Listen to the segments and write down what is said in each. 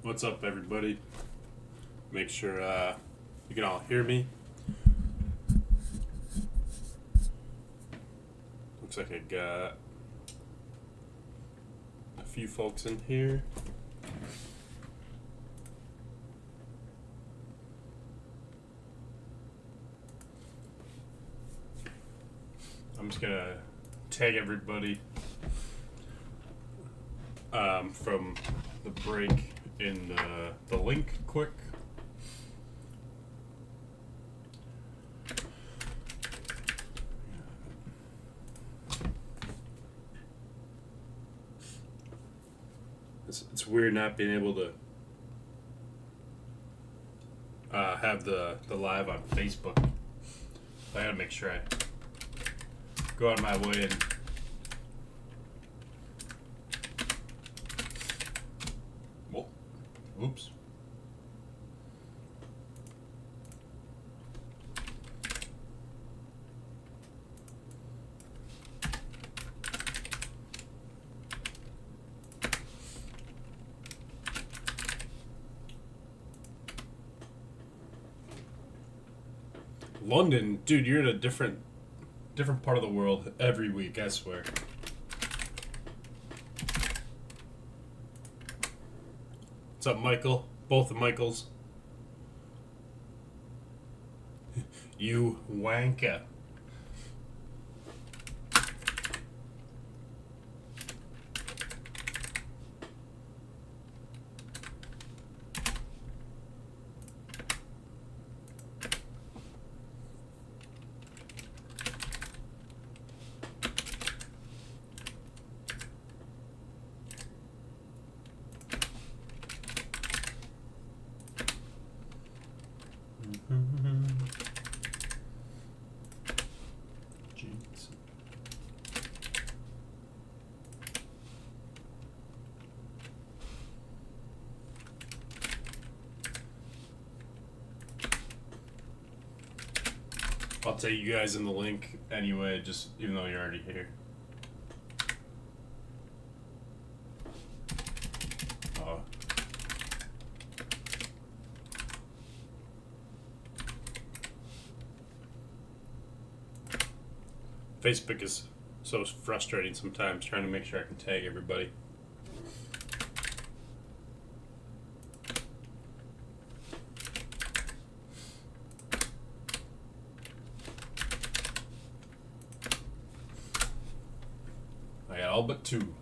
What's up, everybody? Make sure you can all hear me. Looks like I got a few folks in here. I'm just gonna tag everybody from the break in the link quick. It's weird not being able to have the live on Facebook. I gotta make sure I go out of my way and oops. London, dude, you're in a different part of the world every week, I swear. What's up, Michael? Both the Michaels. You wanker. Jeez. I'll take you guys in the link anyway, just even though you're already here. Oh. Facebook is so frustrating sometimes, trying to make sure I can tag everybody. I got all but two.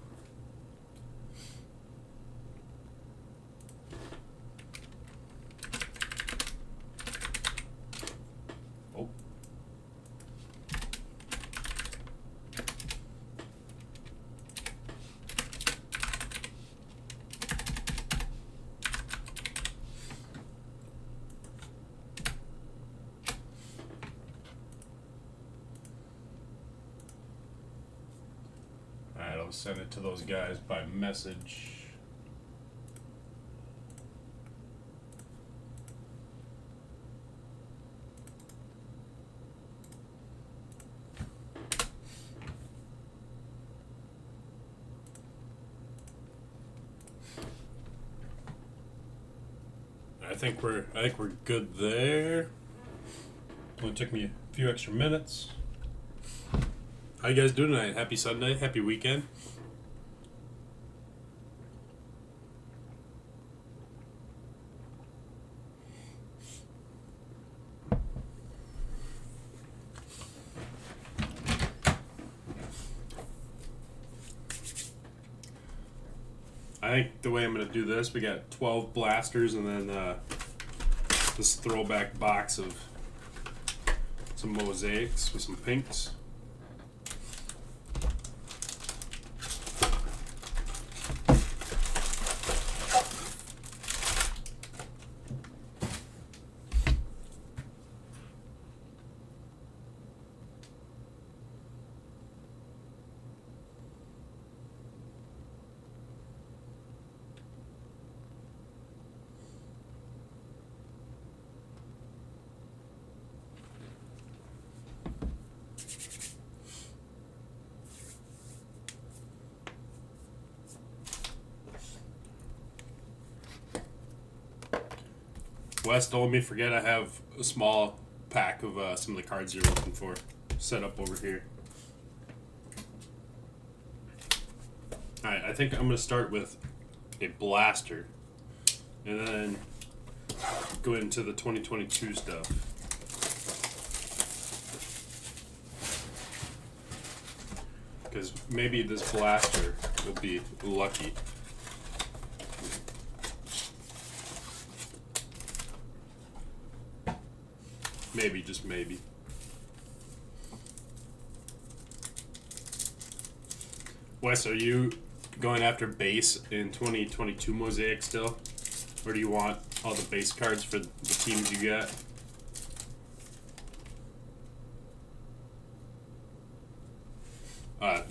Oh. Alright, I'll send it to those guys by message. I think we're good there. Only took me a few extra minutes. How you guys doing tonight? Happy Sunday, happy weekend. I think the way I'm going to do this, we got 12 blasters and then this throwback box of some mosaics with some pinks. Wes, don't let me forget I have a small pack of some of the cards you're looking for set up over here. Alright, I think I'm going to start with a blaster and then go into the 2022 stuff. Because maybe this blaster will be lucky. Maybe, just maybe. Wes, are you going after base in 2022 Mosaic still? Or do you want all the base cards for the teams you got?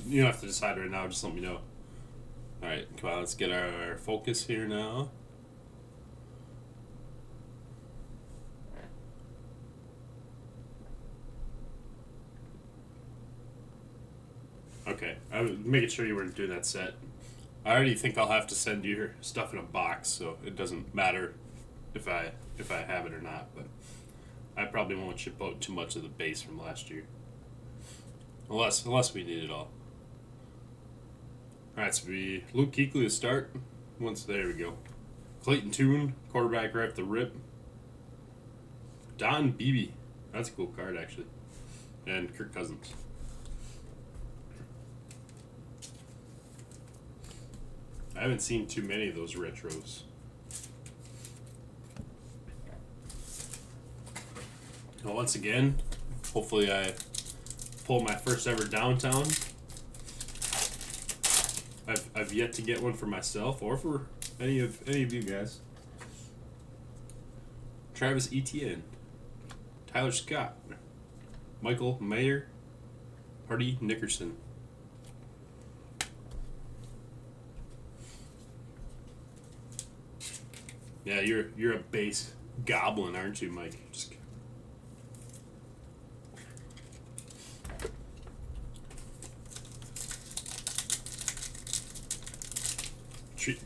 You don't have to decide right now, just let me know. Alright, come on, let's get our focus here now. Okay, I was making sure you weren't doing that set. I already think I'll have to send your stuff in a box, so it doesn't matter if I have it or not, but I probably won't ship out too much of the base from last year. Unless we need it all. Alright, so Luke Kuechly to start. There we go. Clayton Tune, quarterback right off the rip. Don Beebe. That's a cool card, actually. And Kirk Cousins. I haven't seen too many of those retros. Well, once again, hopefully I pull my first ever downtown. I've yet to get one for myself or for any of you guys. Travis Etienne, Tyler Scott, Michael Mayer, Hardy Nickerson. Yeah, you're a base goblin, aren't you, Mike? Just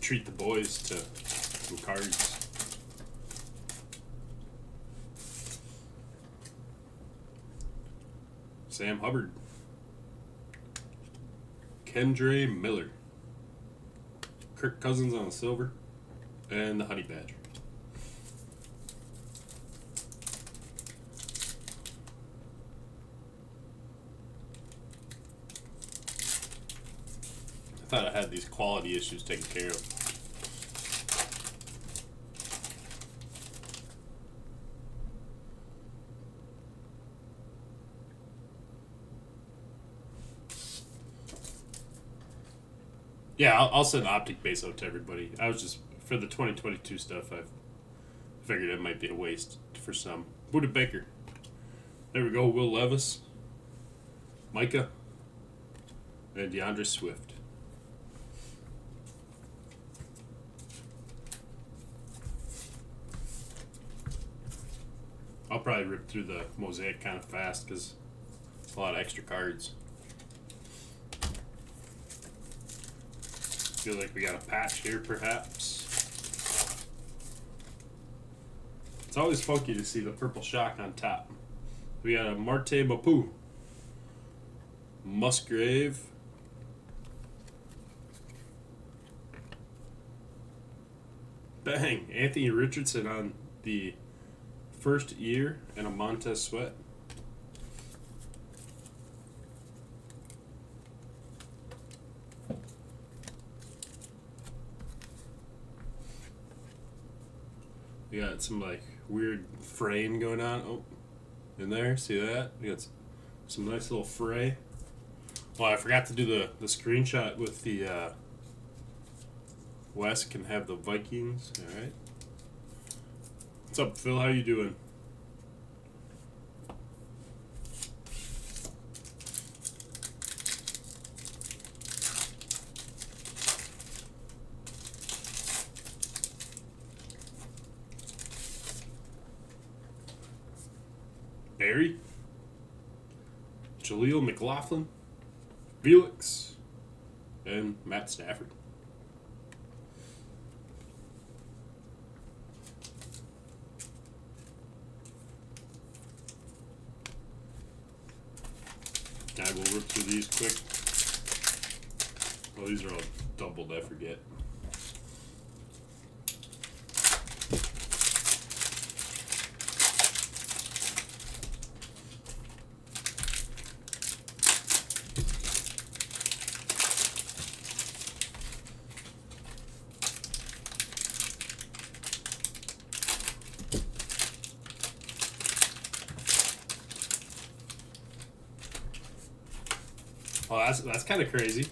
treat the boys to some cards. Sam Hubbard, Kendre Miller, Kirk Cousins on the silver, and the Honey Badger. I thought I had these quality issues taken care of. Yeah, I'll send Optic base out to everybody. I was just, for the 2022 stuff, I figured it might be a waste for some. Buda Baker. There we go. Will Levis, Micah, and DeAndre Swift. I'll probably rip through the Mosaic kind of fast because it's a lot of extra cards. Feel like we got a patch here, perhaps. It's always funky to see the purple shock on top. We got a Marte Mapu, Musgrave, bang, Anthony Richardson on the first year, and a Montez Sweat. We got some like weird fraying going on. Oh, in there, see that? We got some nice little fray. Well, I forgot to do the screenshot with the Wes can have the Vikings. All right. What's up, Phil? How you doing? Barry, Jaleel McLaughlin, Felix, and Matt Stafford. I will rip through these quick. Oh, these are all doubled, I forget. Oh, that's kind of crazy.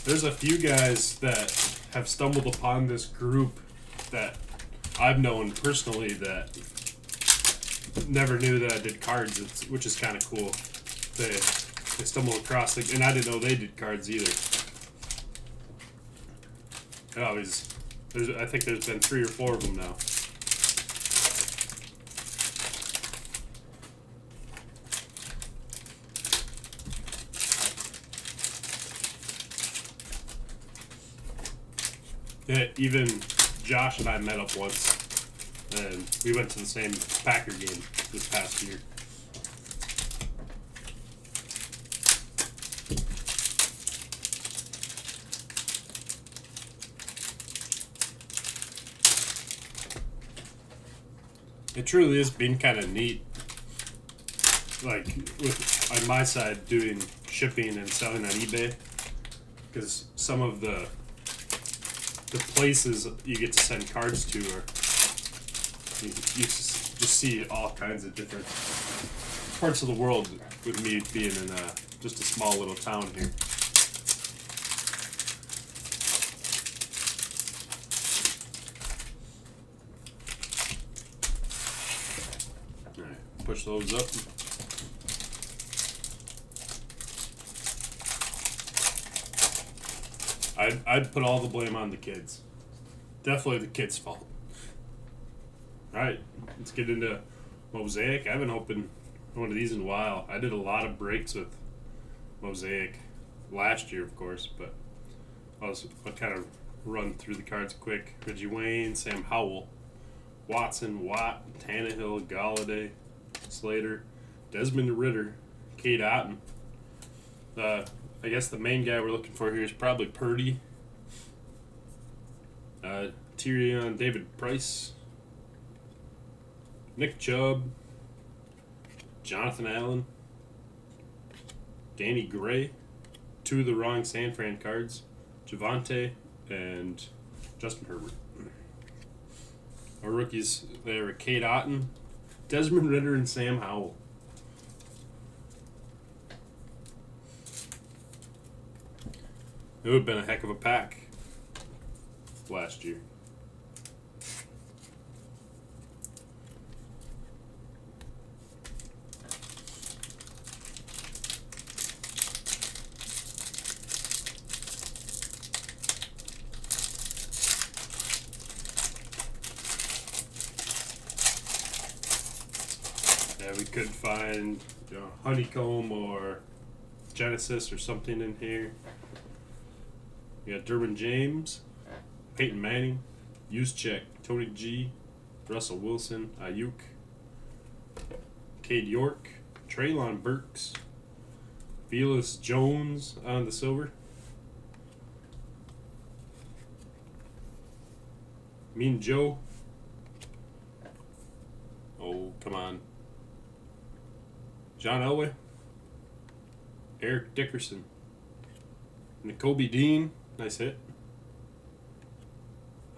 There's a few guys that have stumbled upon this group that I've known personally that never knew that I did cards, which is kind of cool. They stumbled across it, and I didn't know they did cards either. I think there's been 3 or 4 of them now. Yeah, even Josh and I met up once, and we went to the same Packer game this past year. It truly is being kind of neat, like on my side doing shipping and selling on eBay, because some of the places you get to send cards to are you just see all kinds of different parts of the world, with me being in just a small little town here. Alright, push those up. I'd put all the blame on the kids. Definitely the kids' fault. Alright, let's get into Mosaic. I haven't opened one of these in a while. I did a lot of breaks with Mosaic last year, of course, but I'll kind of run through the cards quick. Reggie Wayne, Sam Howell, Watson, Watt, Tannehill, Galladay, Slater, Desmond Ritter, Cade Otton. I guess the main guy we're looking for here is probably Purdy. Tyrion David Price. Nick Chubb. Jonathan Allen. Danny Gray. 2 of the wrong San Fran cards. Javonte and Justin Herbert. Our rookies there are Cade Otton, Desmond Ritter, and Sam Howell. It would have been a heck of a pack last year. Yeah, we could find Honeycomb or Genesis or something in here. We got Derwin James, Peyton Manning, Juszczyk, Tony G, Russell Wilson, Ayuk, Cade York, Treylon Burks, Velus Jones on the silver, Mean Joe. Oh, come on. John Elway, Eric Dickerson, N'Kobe Dean. Nice hit.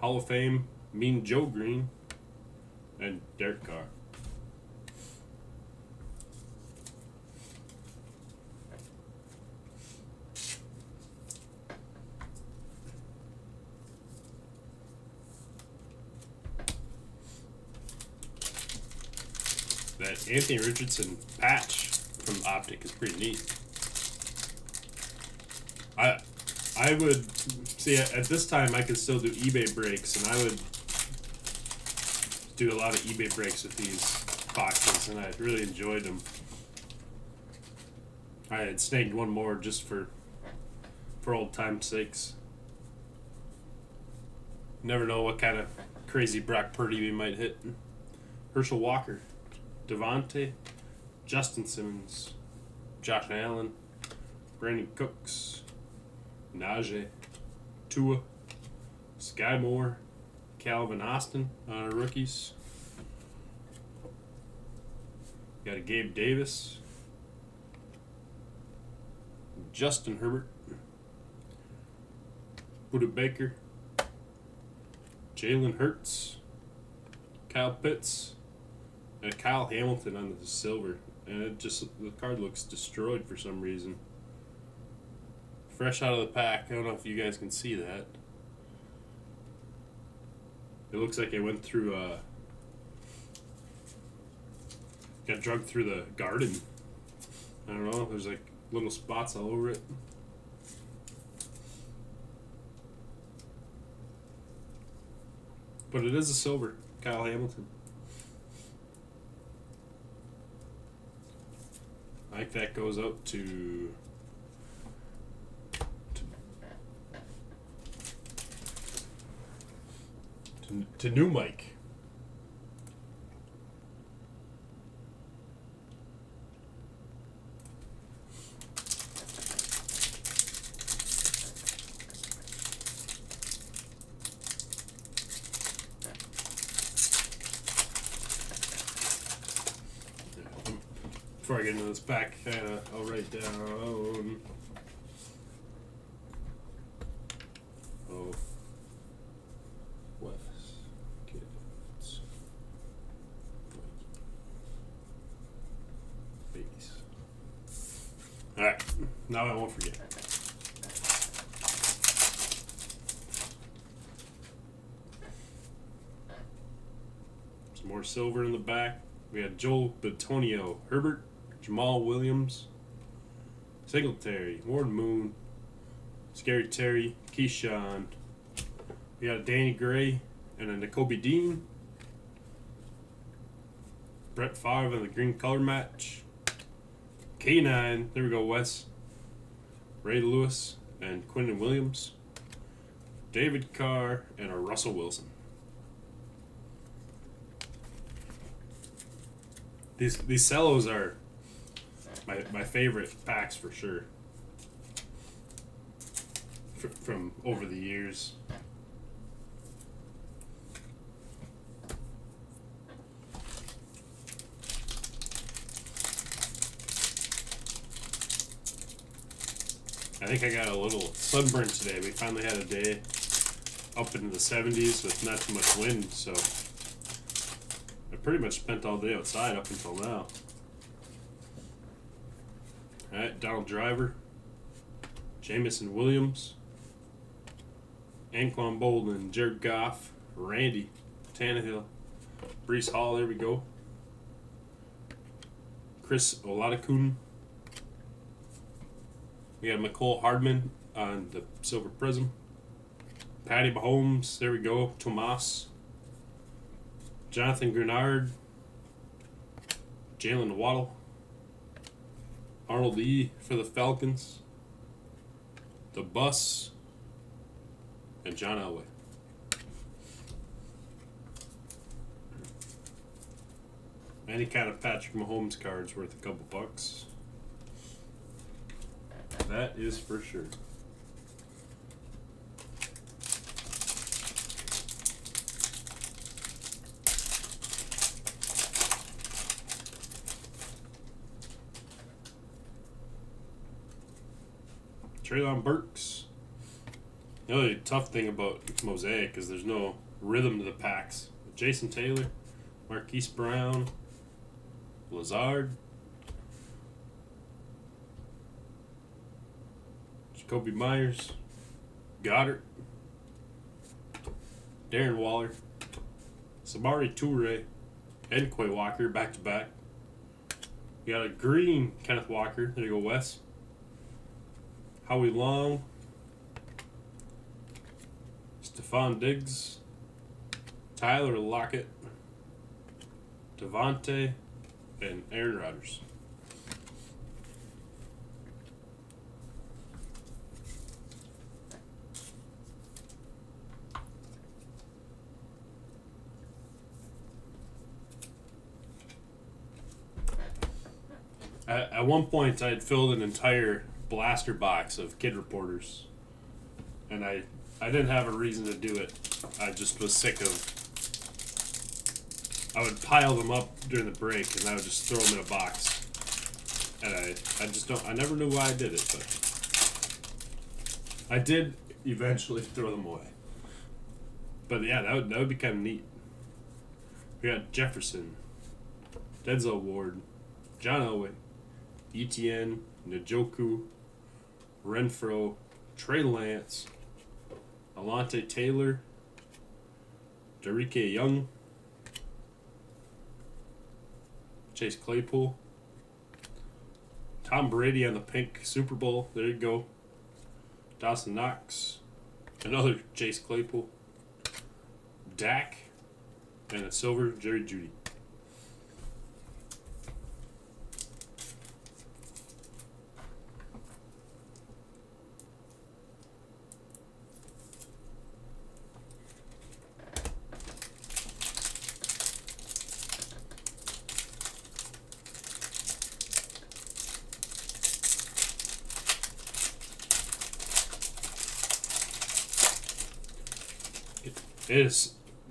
Hall of Fame, Mean Joe Green, and Derek Carr. That Anthony Richardson patch from Optic is pretty neat. I would see at this time I could still do eBay breaks, and I would do a lot of eBay breaks with these boxes, and I really enjoyed them. I had snagged one more just for old time's sakes. Never know what kind of crazy Brock Purdy we might hit. Herschel Walker, Devontae, Justin Simmons, Josh Allen, Brandon Cooks, Najee, Tua, Sky Moore, Calvin Austin on our rookies. Got a Gabe Davis, Justin Herbert, Buda Baker, Jalen Hurts, Kyle Pitts, and Kyle Hamilton on the silver. And the card looks destroyed for some reason. Fresh out of the pack. I don't know if you guys can see that. It looks like it went through, got drugged through the garden. I don't know, there's like little spots all over it. But it is a silver, Kyle Hamilton. I think that goes out to new Mike. Before I get into this pack, I'll write down. Oh, West Kids base. All right, now I won't forget. Some more silver in the back. We had Joel Bitonio, Herbert, Jamal Williams, Singletary, Warren Moon, Scary Terry, Keyshawn. We got a Danny Gray and a N'Kobe Dean. Brett Favre in the green color match. K9, there we go, Wes. Ray Lewis and Quinton Williams. David Carr and a Russell Wilson. These cellos are my favorite packs for sure. From over the years. I think I got a little sunburn today. We finally had a day up into the 70s with not too much wind, so I pretty much spent all day outside up until now. Alright, Donald Driver, Jamison Williams, Anquan Bolden, Jared Goff, Randy Tannehill, Breece Hall, there we go. Chris Oladokun. We got McCole Hardman on the Silver Prism. Patty Mahomes, there we go. Tomas. Jonathan Grenard. Jalen Waddle. Arnold E. for the Falcons. The Bus. And John Elway. Any kind of Patrick Mahomes card's worth a couple bucks. That is for sure. Treylon Burks. The only tough thing about Mosaic is there's no rhythm to the packs. Jason Taylor, Marquise Brown, Lazard, Jacoby Myers, Goddard, Darren Waller, Samari Toure, and Quay Walker back to back. We got a green Kenneth Walker. There you go, Wes. Howie Long, Stephon Diggs, Tyler Lockett, Devontae, and Aaron Rodgers. At one point, I had filled an entire blaster box of kid reporters, and I didn't have a reason to do it. I just was sick of. I would pile them up during the break, and I would just throw them in a box. And I just don't. I never knew why I did it, but I did eventually throw them away. But yeah, that would be kind of neat. We got Jefferson, Denzel Ward, John Elway, Etienne, Njoku, Renfro, Trey Lance, Alante Taylor, Darike Young, Chase Claypool, Tom Brady on the pink Super Bowl. There you go. Dawson Knox, another Chase Claypool, Dak, and a silver Jerry Jeudy.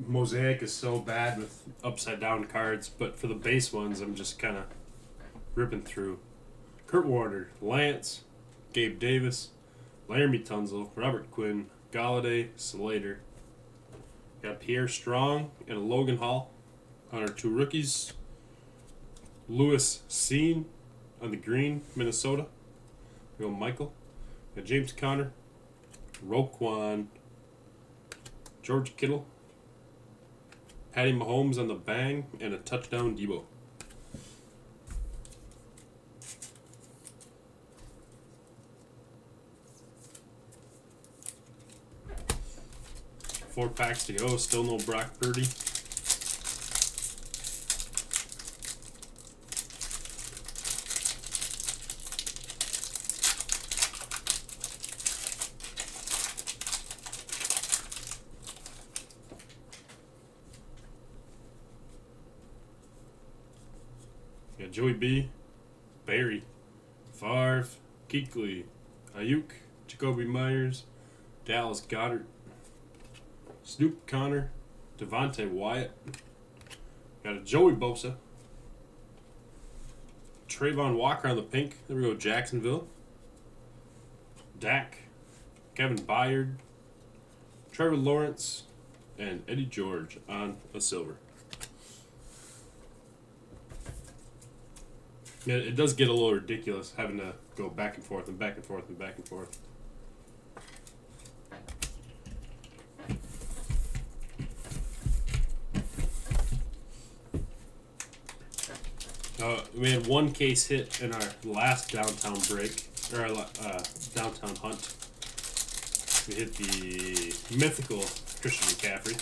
Mosaic is so bad with upside down cards, but for the base ones, I'm just kind of ripping through. Kurt Warner, Lance, Gabe Davis, Laramie Tunzel, Robert Quinn, Galladay, Slater. Got Pierre Strong and Logan Hall on our two rookies. Lewis Seen on the green, Minnesota. We go Michael. Got James Conner, Roquan, George Kittle, Patty Mahomes on the bang, and a touchdown Debo. Four packs to go. Still no Brock Purdy. Got Joey B, Barry, Favre, Kuechly, Ayuk, Jacoby Myers, Dallas Goedert, Snoop Connor, Devontae Wyatt. Got a Joey Bosa, Trayvon Walker on the pink. There we go, Jacksonville. Dak, Kevin Byard, Trevor Lawrence, and Eddie George on a silver. Yeah, it does get a little ridiculous having to go back and forth and back and forth and back and forth. We had one case hit in our last downtown break, or our downtown hunt. We hit the mythical Christian McCaffrey.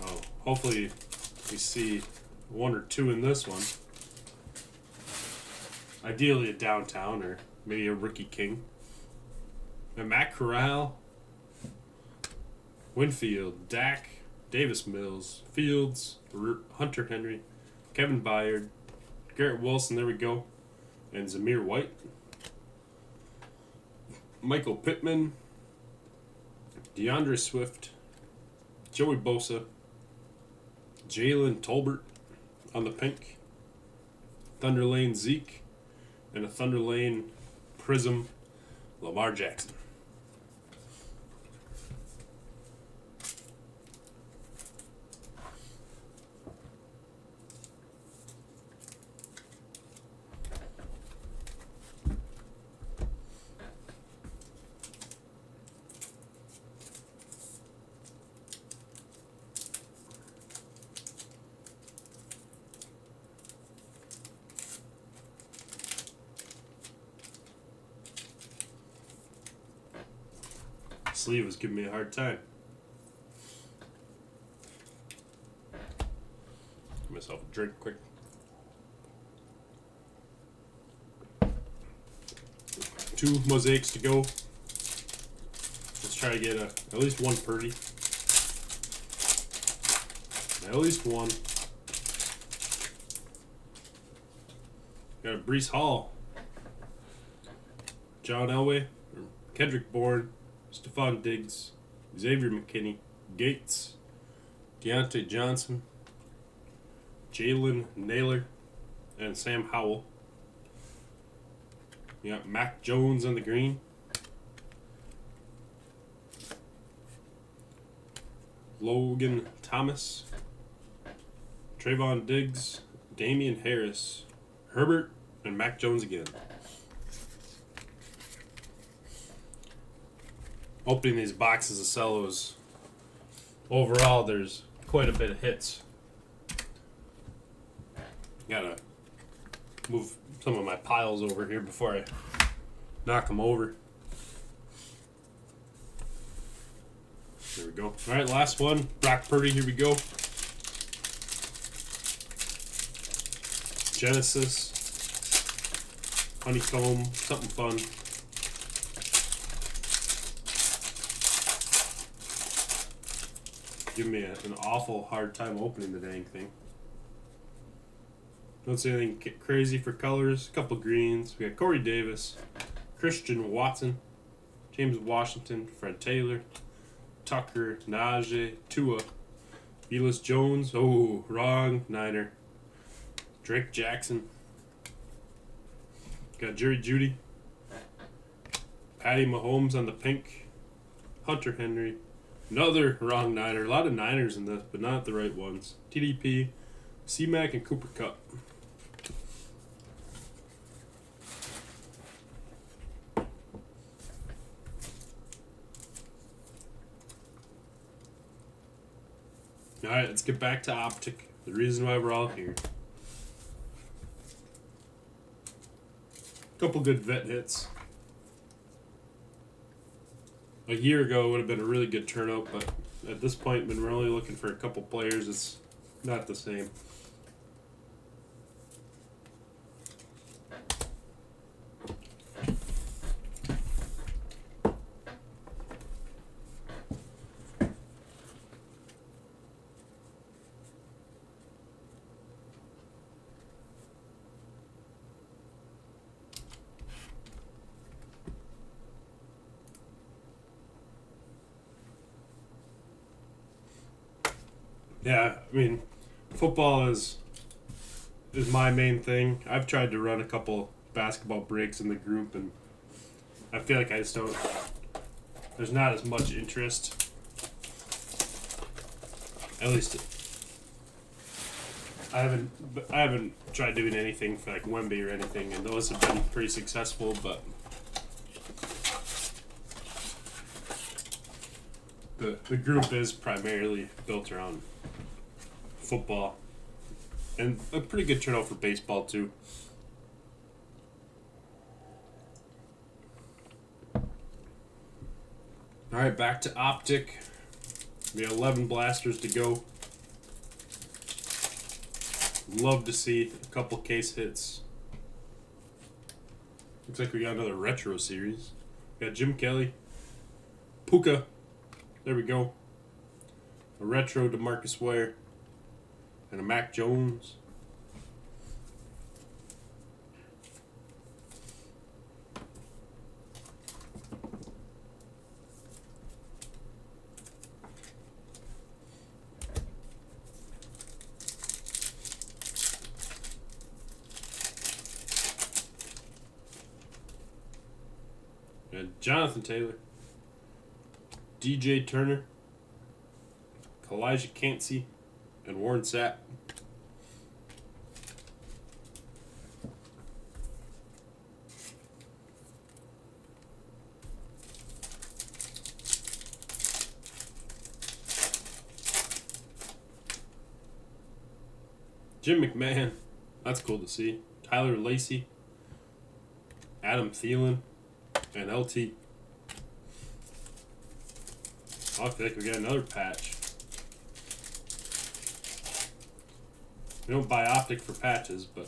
Oh, hopefully we see one or two in this one. Ideally a downtown or maybe a rookie king. And Matt Corral, Winfield, Dak, Davis Mills, Fields, Hunter Henry, Kevin Byard, Garrett Wilson, there we go, and Zamir White. Michael Pittman, DeAndre Swift, Joey Bosa, Jalen Tolbert on the pink, Thunder Lane Zeke, and a Thunder Lane Prism Lamar Jackson. Sleeve was giving me a hard time. Give myself a drink quick. Two mosaics to go. Let's try to get at least one Purdy. At least one. Got a Brees Hall, John Elway, Kendrick Bourne, Stephon Diggs, Xavier McKinney, Gates, Deontay Johnson, Jalen Naylor, and Sam Howell. You got Mac Jones on the green. Logan Thomas, Trayvon Diggs, Damian Harris, Herbert, and Mac Jones again. Opening these boxes of cellos, overall there's quite a bit of hits. Gotta move some of my piles over here before I knock them over. There we go. Alright, last one. Brock Purdy, here we go. Genesis. Honeycomb. Something fun. Give me an awful hard time opening the dang thing. Don't see anything crazy for colors. A couple greens. We got Corey Davis, Christian Watson, James Washington, Fred Taylor, Tucker, Najee, Tua, Velus Jones. Oh, wrong. Niner. Drake Jackson. Got Jerry Jeudy. Patty Mahomes on the pink. Hunter Henry. Another wrong Niner. A lot of Niners in this, but not the right ones. TDP, C-Mac, and Cooper Kupp. Alright, let's get back to Optic. The reason why we're all here. Couple good vet hits. A year ago would have been a really good turnout, but at this point, when we're only looking for a couple players, it's not the same. Yeah, I mean, football is my main thing. I've tried to run a couple basketball breaks in the group, and I feel like I just don't. There's not as much interest. At least I haven't tried doing anything for like Wemby or anything, and those have been pretty successful, but the group is primarily built around football, and a pretty good turnout for baseball too. All right, back to Optic. We have 11 blasters to go. Love to see a couple case hits. Looks like we got another retro series. We got Jim Kelly, Puka. There we go. A retro to Marcus Ware. And a Mac Jones. And Jonathan Taylor. DJ Turner. Kalijah Cansey. And Warren Sapp. Jim McMahon. That's cool to see. Tyler Lacey. Adam Thielen. And LT. I feel like we got another patch. We don't buy Optic for patches, but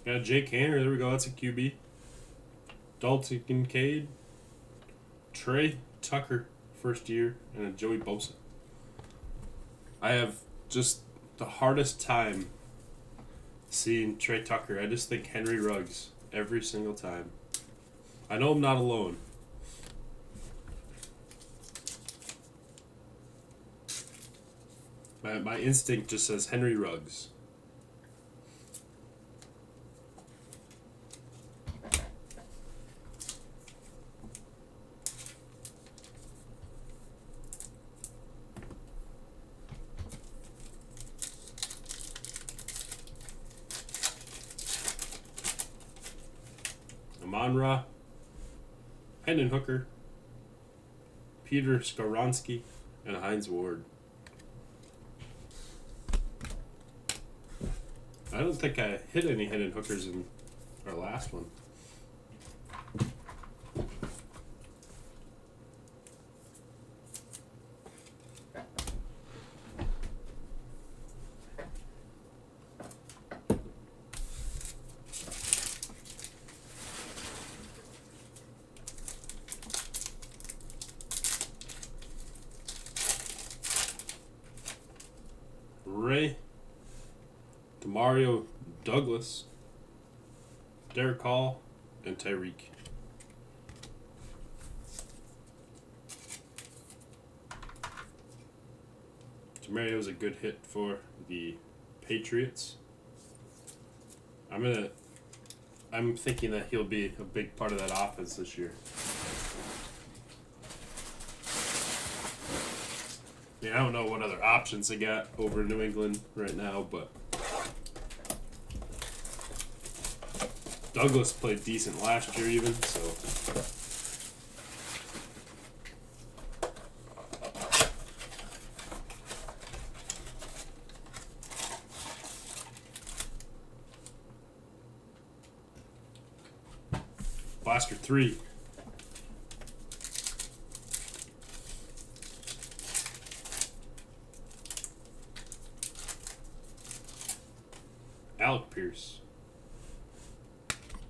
got a Jake Hanner. There we go. That's a QB. Dalton Kincaid, Trey Tucker, first year, and a Joey Bosa. I have just the hardest time seeing Trey Tucker. I just think Henry Ruggs every single time. I know I'm not alone. My instinct just says Henry Ruggs. Amon-Ra, Hendon Hooker, Peter Skoronski, and Hines Ward. I don't think I hit any Hendon Hookers in our last one. Ray, Demario Douglas, Derek Hall, and Tyreek. Demario was a good hit for the Patriots. I'm thinking that he'll be a big part of that offense this year. I don't know what other options they got over New England right now, but Douglas played decent last year even, so Blaster 3. Alec Pierce,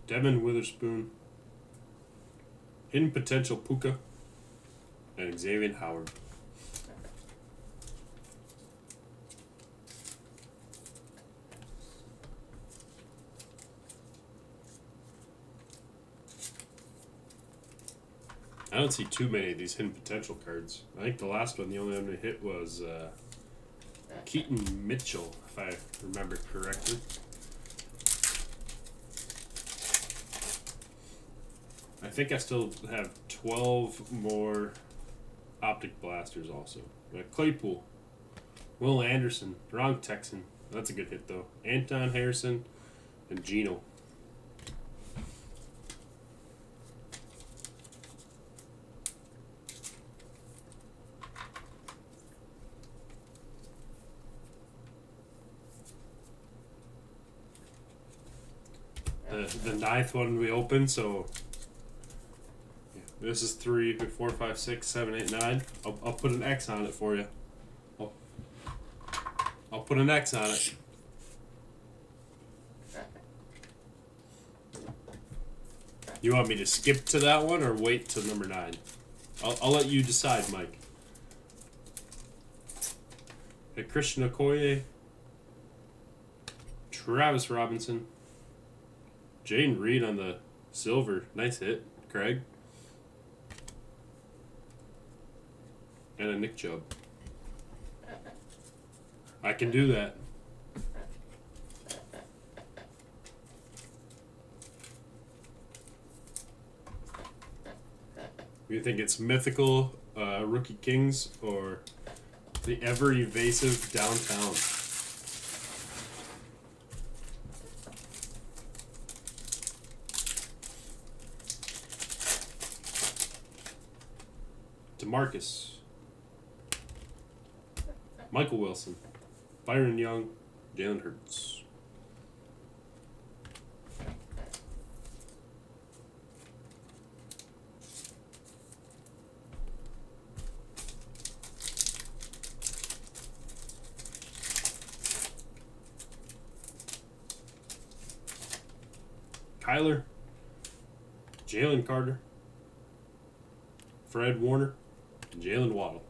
Devin Witherspoon, Hidden Potential Puka, and Xavier Howard. I don't see too many of these Hidden Potential cards. I think the last one, the only one we hit was Keaton Mitchell, if I remember correctly. I think I still have 12 more Optic Blasters also. Claypool, Will Anderson, wrong Texan. That's a good hit though. Anton Harrison, and Geno. The ninth one we opened, so yeah, this is 3, 4, 5, 6, 7, 8, 9. I'll put an X on it for you. I'll put an X on it. You want me to skip to that one or wait to number 9? I'll let you decide, Mike. Okay, Christian Okoye, Travis Robinson, Jayden Reed on the silver. Nice hit, Craig. And a Nick Chubb. I can do that. You think it's mythical Rookie Kings or the ever evasive downtown? DeMarcus, Michael Wilson, Byron Young, Jalen Hurts. Kyler, Jalen Carter, Fred Warner, and Jalen Waddle.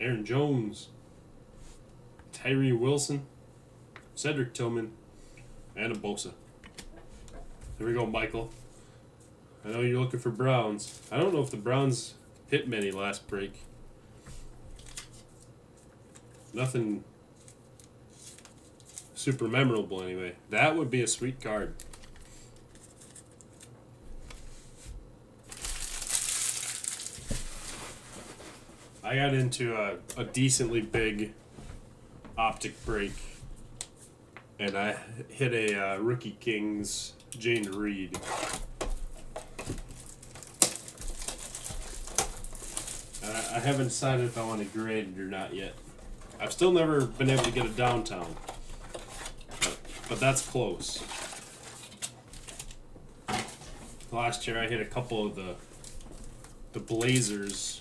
Aaron Jones, Tyree Wilson, Cedric Tillman, and a Bosa. There we go, Michael. I know you're looking for Browns. I don't know if the Browns hit many last break. Nothing super memorable anyway. That would be a sweet card. I got into a decently big Optic break, and I hit a Rookie Kings Jane Reed. I haven't decided if I want to grade it or not yet. I've still never been able to get a downtown, but that's close. Last year I hit a couple of the Blazers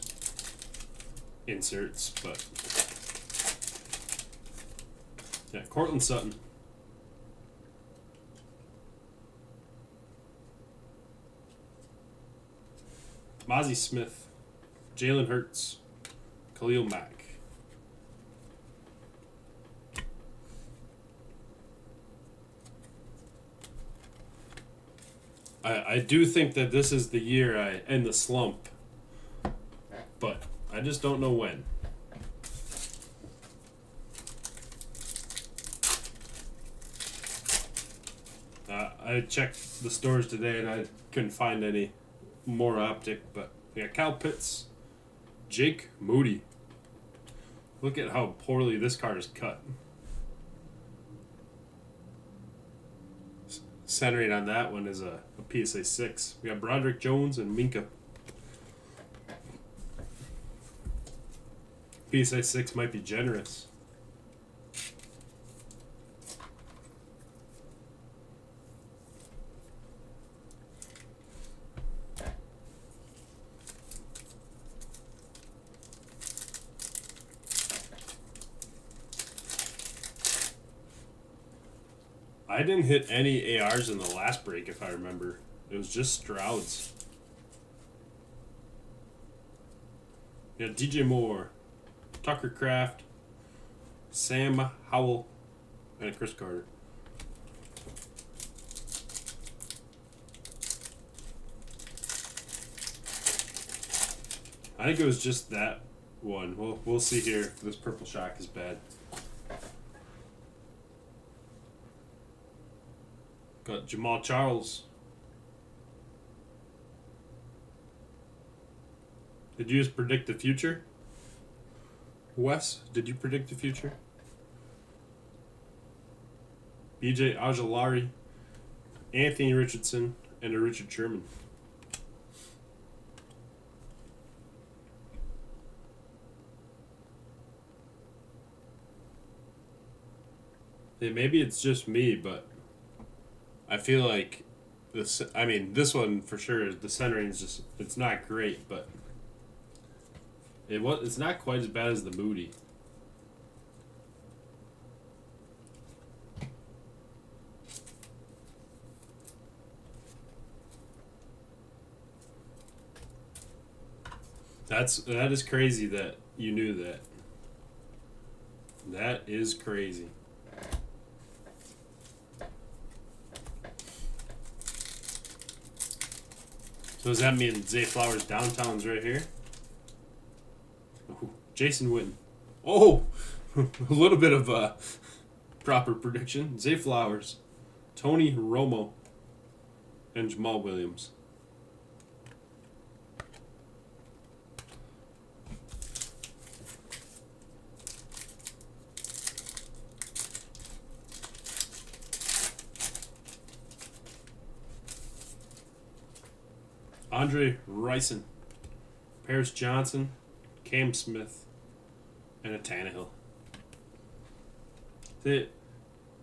inserts, but yeah, Cortland Sutton. Mozzie Smith, Jalen Hurts, Khalil Mack. I do think that this is the year I end the slump, but I just don't know when. I checked the stores today and I couldn't find any more Optic, but we got Kyle Pitts, Jake Moody. Look at how poorly this card is cut. Centering on that one is a PSA 6. We got Broderick Jones and Minka. PSA 6 might be generous. I didn't hit any ARs in the last break, if I remember. It was just Strouds. Yeah, DJ Moore, Tucker Kraft, Sam Howell, and Chris Carter. I think it was just that one. We'll see here if this purple shock is bad. Got Jamal Charles. Did you just predict the future? Wes, did you predict the future? BJ Ojolari, Anthony Richardson, and a Richard Sherman. Hey, maybe it's just me, but I feel like this. I mean, this one for sure. The centering is just—it's not great, but it's not quite as bad as the Moody. That is crazy that you knew that. That is crazy. So does that mean Zay Flowers downtown's right here? Ooh, Jason Witten. Oh, a little bit of a proper prediction. Zay Flowers, Tony Romo, and Jamal Williams. Andre Rison, Paris Johnson, Cam Smith, and a Tannehill.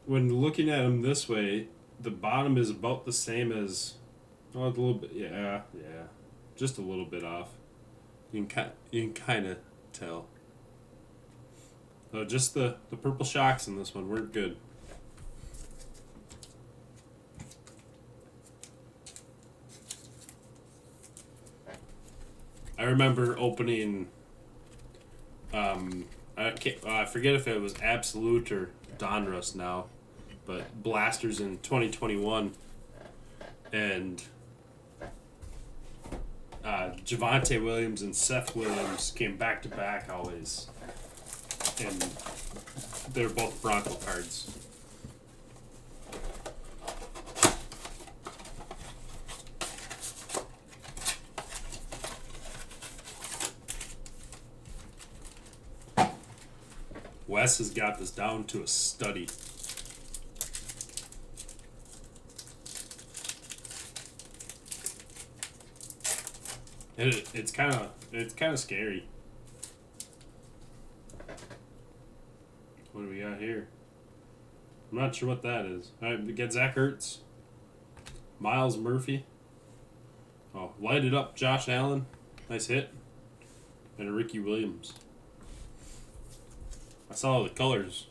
When looking at them this way, the bottom is about the same as, a little bit, yeah, just a little bit off. You can kind of tell. Just the purple shocks in this one weren't good. I remember opening I forget if it was Absolute or Donruss now, but Blasters in 2021, and Javonte Williams and Seth Williams came back to back always, and they're both Bronco cards. Wes has got this down to a study. It's kind of scary. What do we got here? I'm not sure what that is. All right, we get Zach Ertz, Miles Murphy. Oh, light it up, Josh Allen, nice hit, and a Ricky Williams. I saw the colors.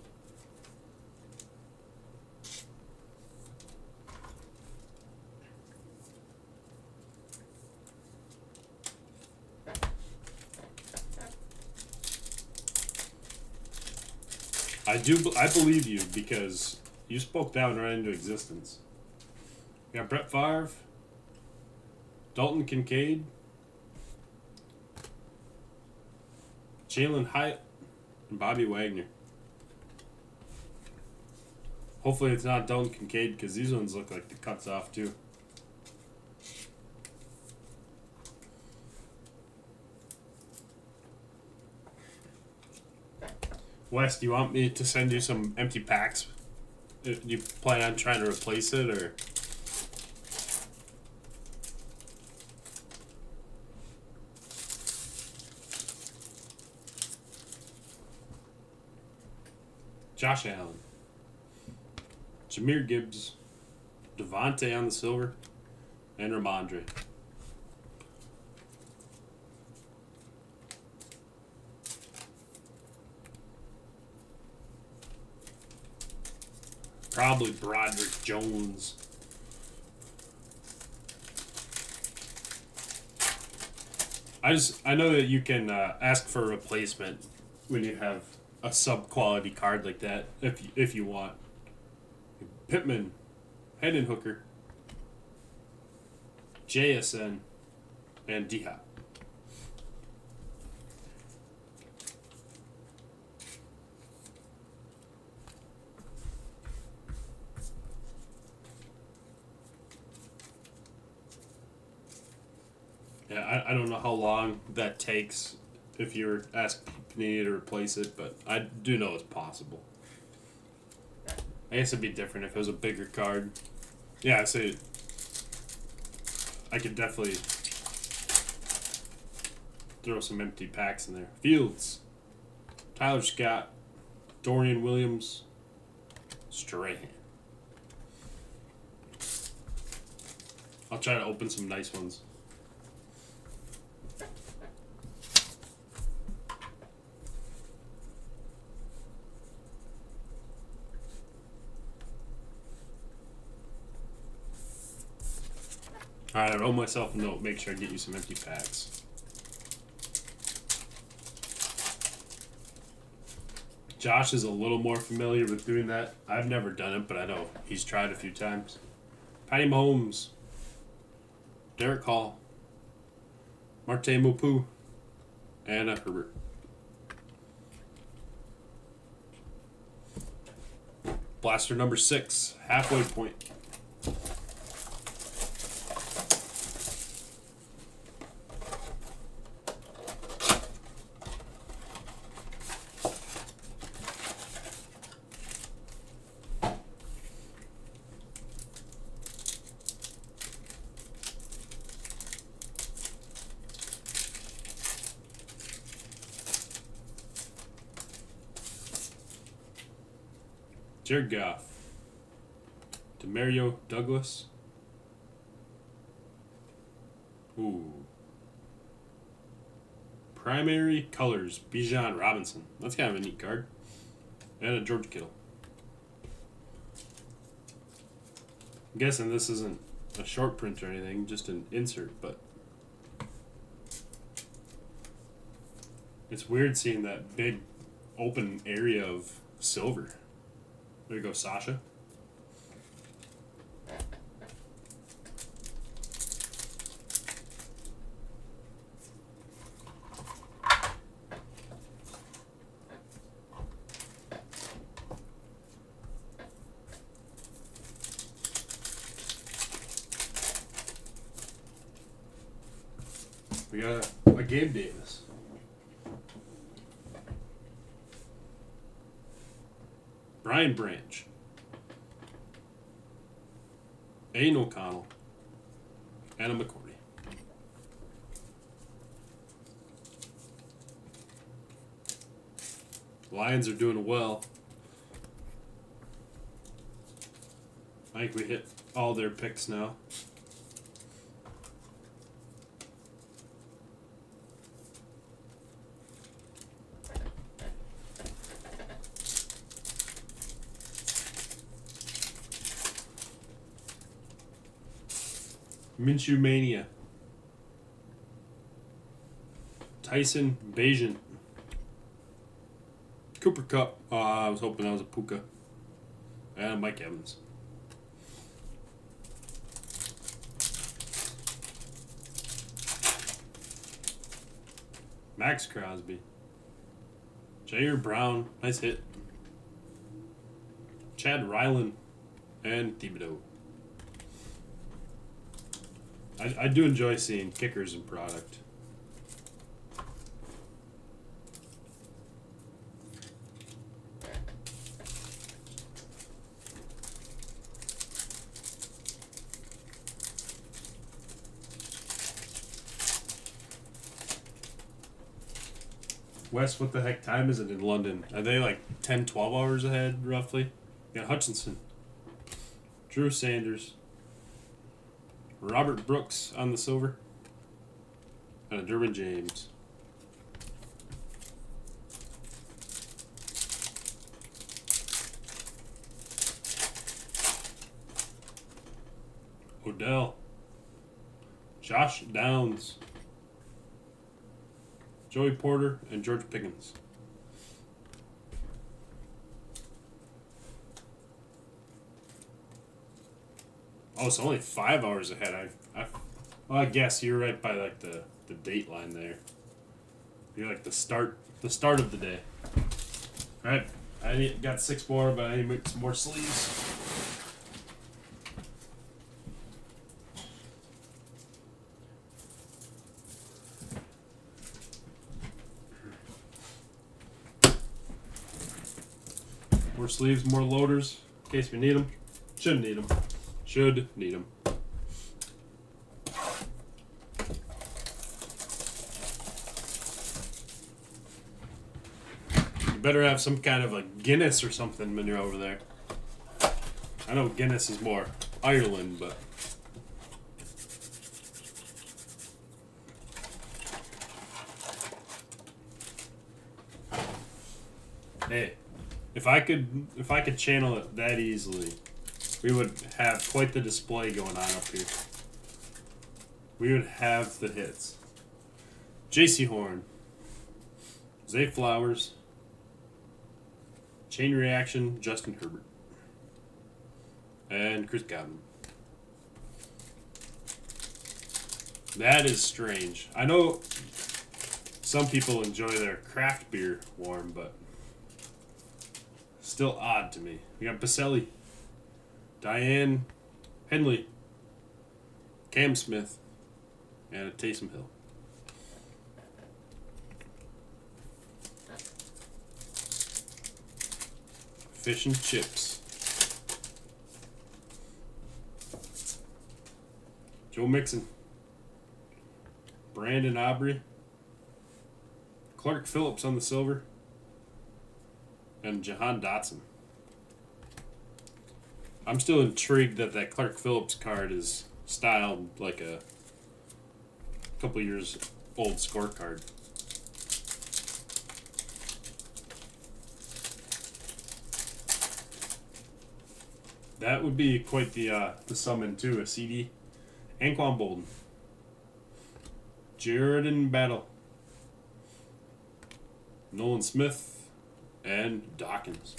I believe you because you spoke down right into existence. We got Brett Favre, Dalton Kincaid, Jalen Hyatt, and Bobby Wagner. Hopefully it's not Dalton Kincaid because these ones look like the cuts off too. Wes, do you want me to send you some empty packs? Do you plan on trying to replace it, or? Josh Allen, Jahmyr Gibbs, Devontae on the silver, and Ramondre. Probably Broderick Jones. I know that you can ask for a replacement when you have a sub-quality card like that, if you want. Pittman, Hendon Hooker, JSN, and D-Hop. Yeah, I don't know how long that takes if you're asking Panini to replace it, but I do know it's possible. I guess it'd be different if it was a bigger card. Yeah, so I could definitely throw some empty packs in there. Fields, Tyler Scott, Dorian Williams, Strahan. I'll try to open some nice ones. Alright, I wrote myself a note. Make sure I get you some empty packs. Josh is a little more familiar with doing that. I've never done it, but I know he's tried a few times. Patty Mahomes, Derek Hall, Marte Mopu, and Herbert. Blaster number 6, halfway point. Jared Goff, Demario Douglas. Ooh. Primary colors, Bijan Robinson. That's kind of a neat card. And a George Kittle. I'm guessing this isn't a short print or anything, just an insert, but it's weird seeing that big open area of silver. There you go, Sasha. We got a Gabe Davis. Brian Branch. Aiden O'Connell. Anna McCourty. Lions are doing well. I think we hit all their picks now. Minshew Mania. Tyson Bajan. Cooper Cup. I was hoping that was a Puka. And Mike Evans. Max Crosby. Jair Brown. Nice hit. Chad Ryland. And Thibodeau. I do enjoy seeing kickers in product. Wes, what the heck time is it in London? Are they like 10, 12 hours ahead, roughly? You got Hutchinson. Drew Sanders. Robert Brooks on the silver. And a Derwin James. Odell. Josh Downs. Joey Porter and George Pickens. Oh, it's only 5 hours ahead. I guess you're right by like the date line there. You're like the start of the day. All right, I got 6 more, but I need to make some more sleeves. More sleeves, more loaders, in case we need them. Shouldn't need them. Should need them. You better have some kind of like Guinness or something when you're over there. I know Guinness is more Ireland, but hey, if I could channel it that easily, we would have quite the display going on up here. We would have the hits. J.C. Horn. Zay Flowers. Chain Reaction, Justin Herbert. And Chris Godwin. That is strange. I know some people enjoy their craft beer warm, but still odd to me. We got Baselli. Diane Henley, Cam Smith, and a Taysom Hill. Fish and chips. Joe Mixon, Brandon Aubrey, Clark Phillips on the silver, and Jahan Dotson. I'm still intrigued that Clark Phillips card is styled like a couple years old scorecard. That would be quite the summon too, a CD. Anquan Bolden. Jared Battle. Nolan Smith. and Dawkins.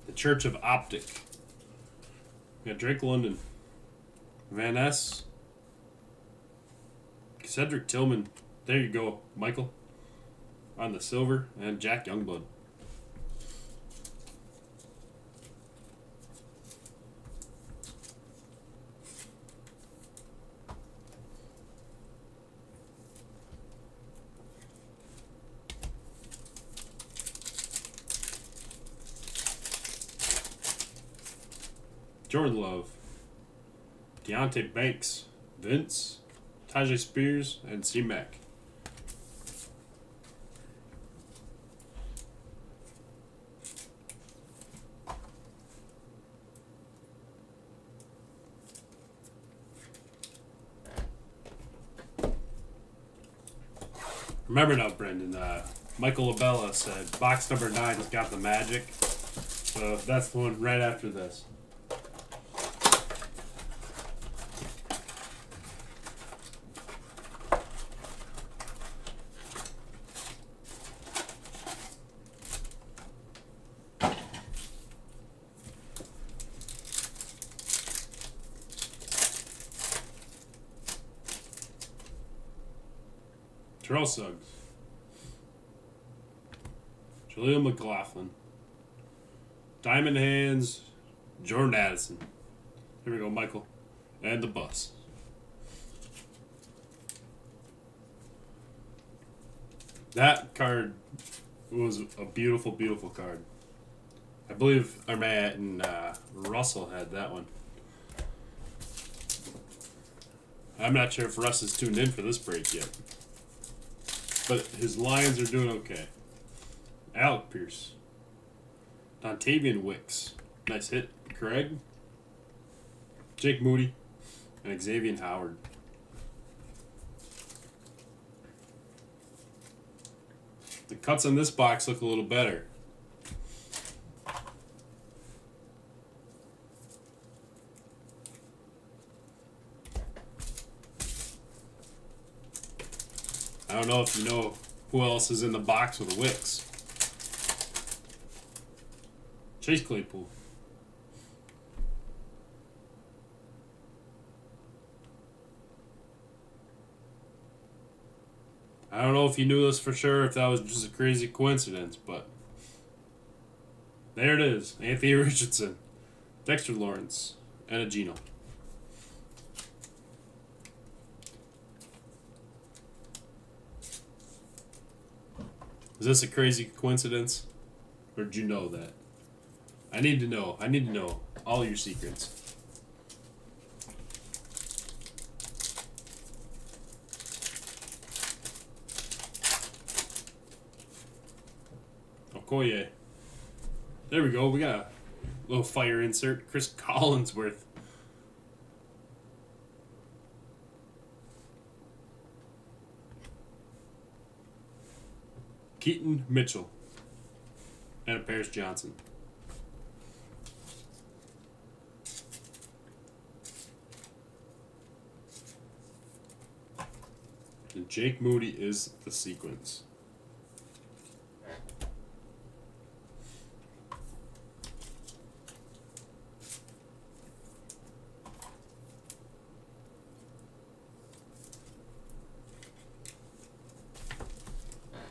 The Church of Optic. We got Drake London, Van Ness, Cedric Tillman. There you go, Michael. On the silver, and Jack Youngblood. Jordan Love, Deontay Banks, Vince, Tajay Spears, and C-Mac. Remember now, Brendan, Michael Labella said box number 9 has got the magic. So that's the one right after this. Terrell Suggs, Jaleel McLaughlin, Diamond Hands, Jordan Addison. Here we go, Michael. And the bus. That card was a beautiful, beautiful card. I believe Armatt and Russell had that one. I'm not sure if Russ is tuned in for this break yet. But his Lions are doing okay. Alec Pierce. Dontavian Wicks. Nice hit. Craig. Jake Moody. And Xavier Howard. The cuts on this box look a little better. I don't know if you know who else is in the box with the Wicks. Chase Claypool. I don't know if you knew this for sure, if that was just a crazy coincidence, but there it is. Anthony Richardson, Dexter Lawrence, and a Geno. Is this a crazy coincidence? Or did you know that? I need to know. I need to know all your secrets. Okoye. There we go. We got a little fire insert. Chris Collinsworth. Keaton Mitchell. And a Paris Johnson. And Jake Moody is the sequence.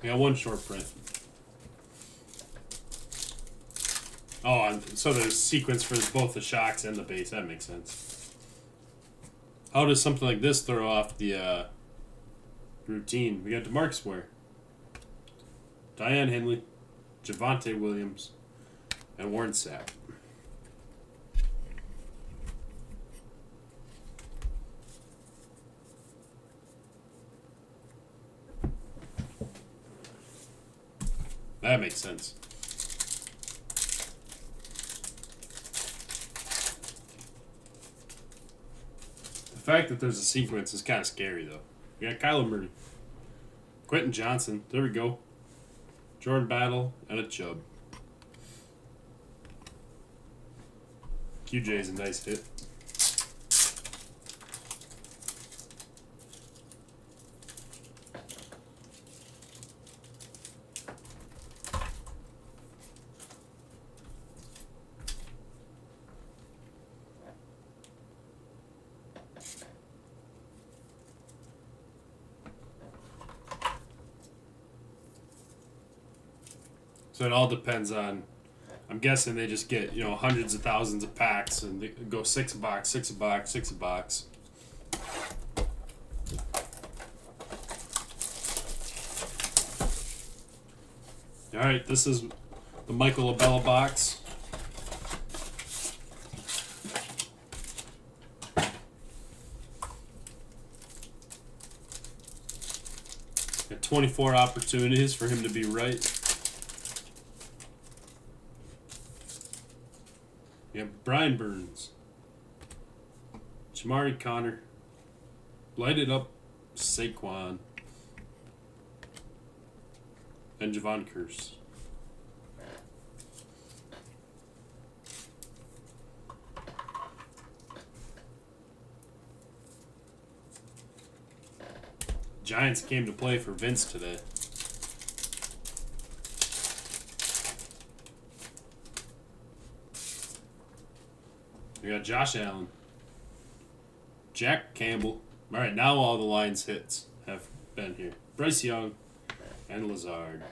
We got one short print. Oh, and so there's sequence for both the shocks and the base. That makes sense. How does something like this throw off the routine? We got DeMarcus Ware, Diane Henley, Javonte Williams, and Warren Sapp. That makes sense. The fact that there's a sequence is kind of scary, though. We got Kyler Murray, Quentin Johnson, there we go, Jordan Battle, and a Chubb. QJ is a nice hit. So it all depends on. I'm guessing they just get hundreds of thousands of packs and they go 6 a box, 6 a box, 6 a box. All right, this is the Michael Labella box. Got 24 opportunities for him to be right. You have Brian Burns, Jamari Connor, Lighted Up Saquon, and Javon Curse. Giants came to play for Vince today. We got Josh Allen, Jack Campbell. All right, now all the Lions hits have been here. Bryce Young and Lazard.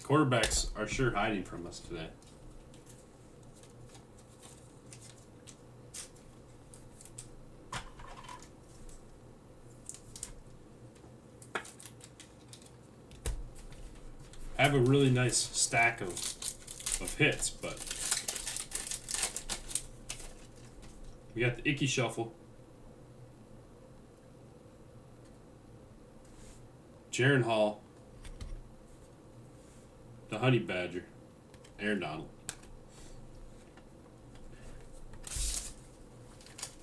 Quarterbacks are sure hiding from us today. I have a really nice stack of hits, but we got the Icky Shuffle, Jaron Hall, the Honey Badger, Aaron Donald.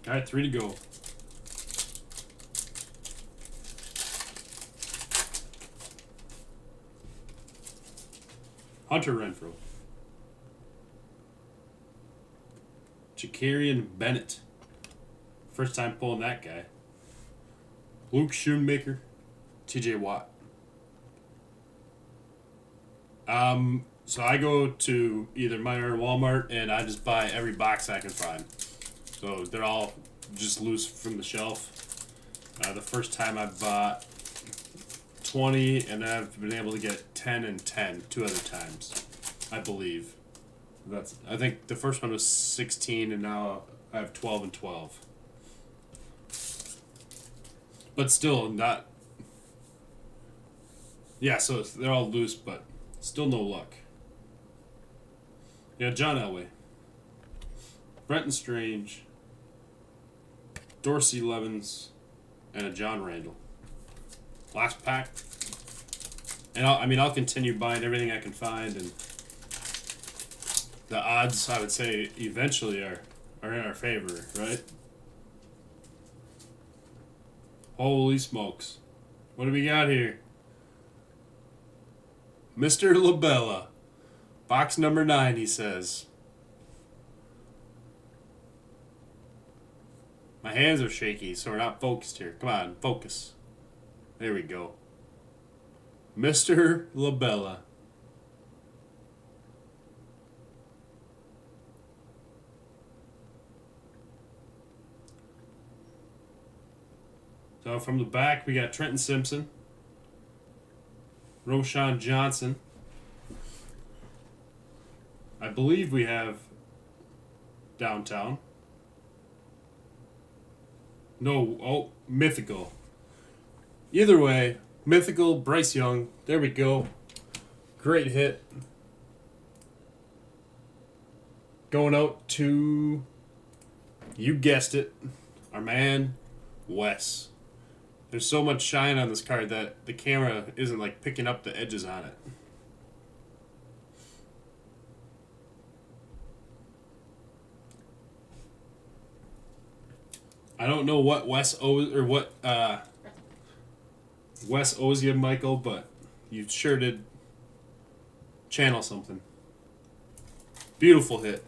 All right, 3 to go. Hunter Renfrow, Jakarian Bennett, first time pulling that guy. Luke Schoonmaker, TJ Watt. So I go to either Meijer or Walmart and I just buy every box I can find. So they're all just loose from the shelf. The first time I bought 20, and then I've been able to get 10 and 10 2 other times, I believe. I think the first one was 16, and now I have 12 and 12. But still not. Yeah, so they're all loose, but still no luck. Yeah, John Elway, Brenton Strange, Dorsey Levens, and a John Randall. Last pack. And I'll continue buying everything I can find, and the odds, I would say, eventually are in our favor, right? Holy smokes. What do we got here? Mr. Labella. Box number 9, he says. My hands are shaky, so we're not focused here. Come on, focus. There we go. Mr. Labella. So from the back, we got Trenton Simpson, Roshan Johnson. I believe we have Downtown. No, Mythical. Either way, Mythical, Bryce Young. There we go. Great hit. Going out to, you guessed it, our man, Wes. There's so much shine on this card that the camera isn't like picking up the edges on it. I don't know what Wes owes or what Wes owes you, Michael, but you sure did channel something. Beautiful hit.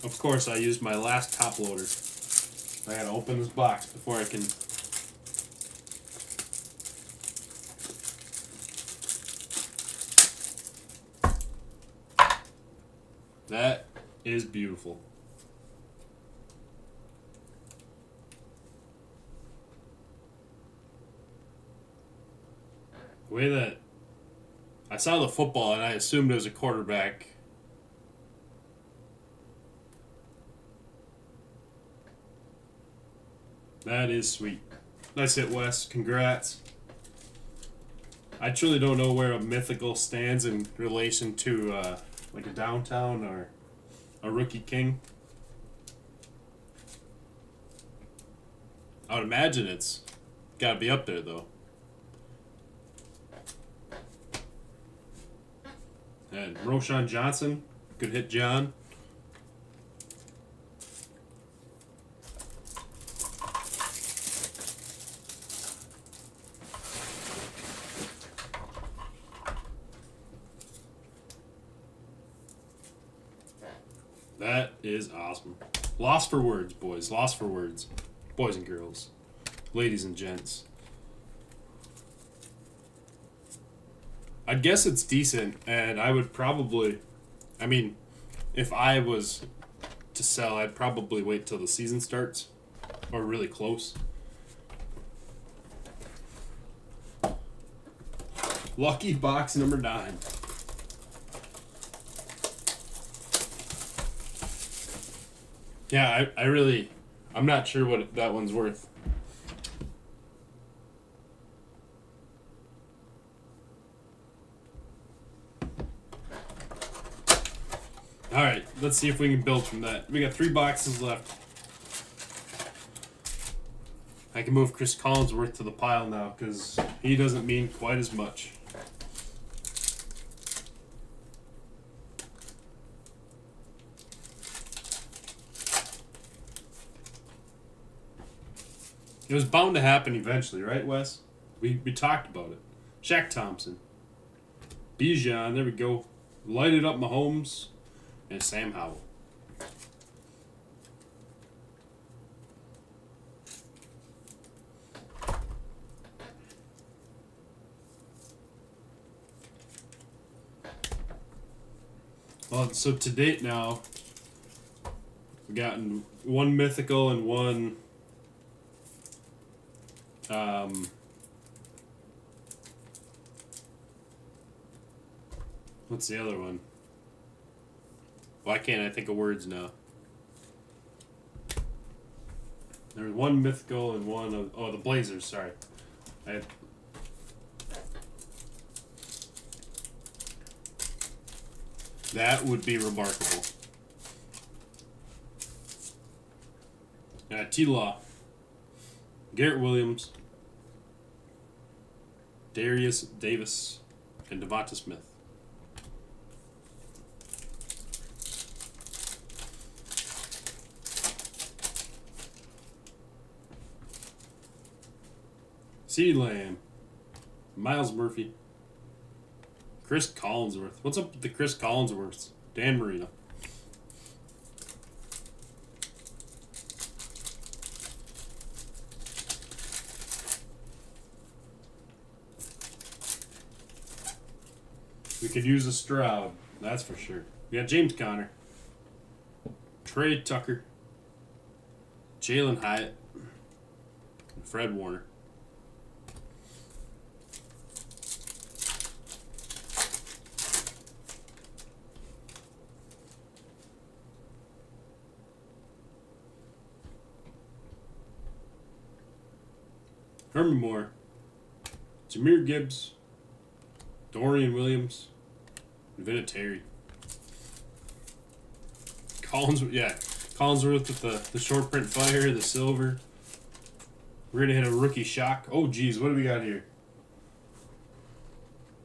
Of course, I used my last top loader. I gotta open this box before I can That is beautiful. The way that I saw the football and I assumed it was a quarterback. That is sweet. Nice hit, Wes. Congrats. I truly don't know where a mythical stands in relation to like a downtown or a rookie king. I would imagine it's got to be up there, though. And Roshan Johnson, good hit, John. That is awesome. Lost for words, boys. Lost for words. Boys and girls. Ladies and gents. I'd guess it's decent, and I would probably... I mean, if I was to sell, I'd probably wait till the season starts. Or really close. Lucky box number 9. Yeah, I'm not sure what that one's worth. Alright, let's see if we can build from that. We got 3 boxes left. I can move Chris Collinsworth to the pile now because he doesn't mean quite as much. It was bound to happen eventually, right, Wes? We talked about it. Shaq Thompson. Bijan, there we go. Lighted up Mahomes. And Sam Howell. Well, so to date now, we've gotten 1 mythical and 1... what's the other one? Why can't I think of words now? There was 1 mythical and 1 of... Oh, the Blazers, sorry. That would be remarkable. T-Law. Garrett Williams. Darius Davis. And Devonta Smith. CeeDee Lamb. Miles Murphy. Chris Collinsworth. What's up with the Chris Collinsworths? Dan Marino. We could use a Stroud, that's for sure. We got James Conner. Trey Tucker. Jalen Hyatt. And Fred Warner. Herman Moore, Jahmyr Gibbs, Dorian Williams, and Vinatieri. Collinsworth with the short print fire, the silver. We're gonna hit a rookie shock. Oh geez, what do we got here?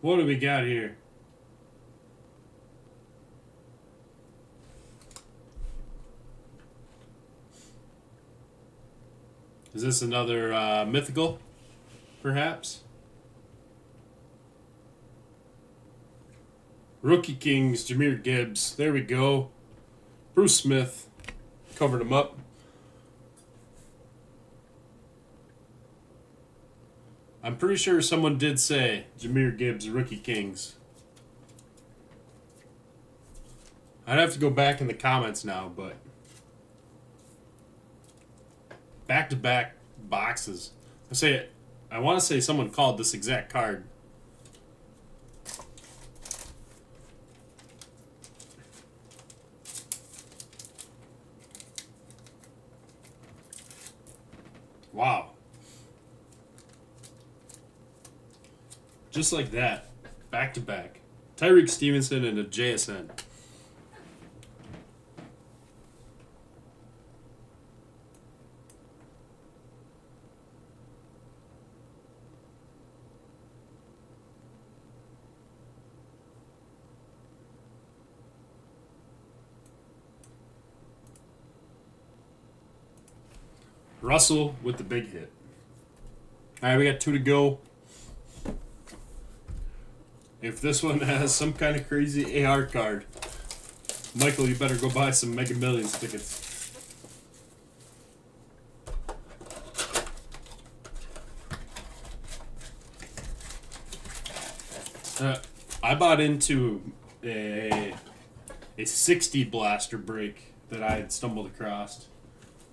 What do we got here? Is this another mythical, perhaps? Rookie Kings, Jahmyr Gibbs. There we go. Bruce Smith covered him up. I'm pretty sure someone did say Jahmyr Gibbs, Rookie Kings. I'd have to go back in the comments now, but back-to-back boxes. I want to say someone called this exact card. Wow. Just like that. Back-to-back. Tyreek Stevenson and a JSN. Russell with the big hit. All right, we got 2 to go. If this one has some kind of crazy AR card, Michael, you better go buy some Mega Millions tickets. I bought into a 60 blaster break that I had stumbled across.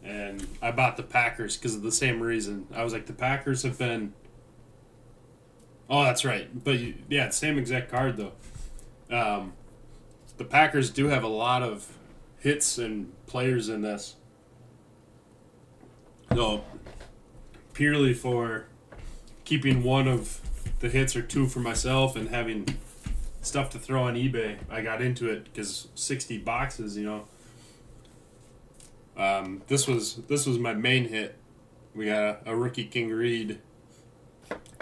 And I bought the Packers because of the same reason. I was like, the Packers have been... Oh, that's right. But, yeah, same exact card, though. The Packers do have a lot of hits and players in this. So, purely for keeping one of the hits or 2 for myself and having stuff to throw on eBay, I got into it because 60 boxes, you know. This was my main hit. We got a rookie King Reed,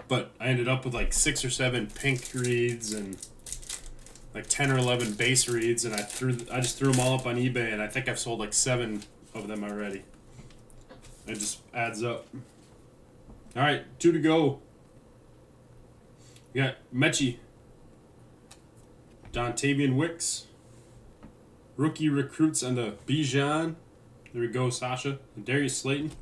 but I ended up with like 6 or 7 pink reeds and like 10 or 11 base reeds, and I just threw them all up on eBay, and I think I've sold like 7 of them already. It just adds up. All right, 2 to go. We got Mechie, Dontavian Wicks, rookie recruits on the Bijan. There we go, Sasha. And Darius Slayton.